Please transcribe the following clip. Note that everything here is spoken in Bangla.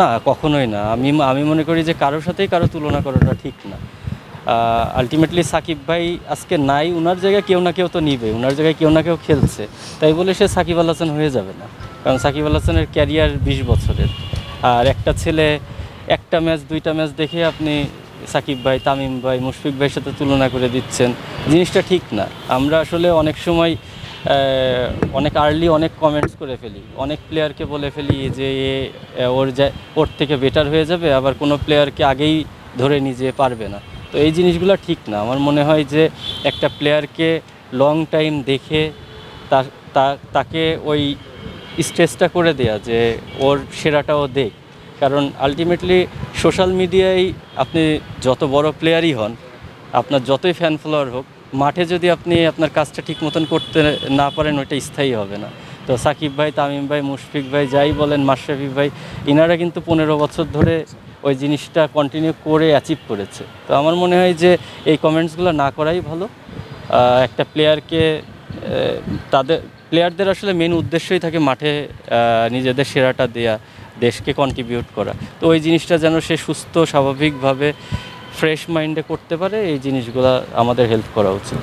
না, কখনোই না। আমি মনে করি যে কারোর সাথেই কারো তুলনা করাটা ঠিক না। আল্টিমেটলি সাকিব ভাই আজকে নাই, উনার জায়গায় কেউ না কেউ তো নিবে, উনার জায়গায় কেউ না কেউ খেলছে, তাই বলে সে সাকিব আল হাসান হয়ে যাবে না। কারণ সাকিব আল হাসানের ক্যারিয়ার 20 বছরের। আর একটা ছেলে একটা ম্যাচ, দুইটা ম্যাচ দেখে আপনি সাকিব ভাই, তামিম ভাই, মুশফিক ভাইয়ের সাথে তুলনা করে দিচ্ছেন, জিনিসটা ঠিক না। আমরা আসলে অনেক সময় অনেক আর্লি অনেক কমেন্টস করে ফেলি, অনেক প্লেয়ারকে বলে ফেলি যে ওর থেকে বেটার হয়ে যাবে, আবার কোনো প্লেয়ারকে আগেই ধরে নিয়ে যেতে পারবে না। তো এই জিনিসগুলো ঠিক না। আমার মনে হয় যে একটা প্লেয়ারকে লং টাইম দেখে তাকে ওই স্ট্রেসটা করে দেয়া যে ওর সেরাটাও দেখ। কারণ আলটিমেটলি সোশ্যাল মিডিয়ায় আপনি যত বড় প্লেয়ারই হন, আপনার যতই ফ্যান ফলোয়ার হোক, মাঠে যদি আপনি আপনার কাজটা ঠিক মতন করতে না পারেন, ওইটা স্থায়ী হবে না। তো সাকিব ভাই, তামিম ভাই, মুশফিক ভাই, যাই বলেন, মাশরাফি ভাই, ইনারা কিন্তু 15 বছর ধরে ওই জিনিসটা কন্টিনিউ করে অ্যাচিভ করেছে। তো আমার মনে হয় যে এই কমেন্টসগুলো না করাই ভালো। একটা প্লেয়ারকে প্লেয়ারদের আসলে মেন উদ্দেশ্যই থাকে মাঠে নিজেদের সেরাটা দেয়া, দেশকে কন্ট্রিবিউট করা। তো ওই জিনিসটা যেন সে সুস্থ স্বাভাবিকভাবে ফ্রেশ মাইন্ডে করতে পারে, এই জিনিসগুলো আমাদের হেল্প করা উচিত।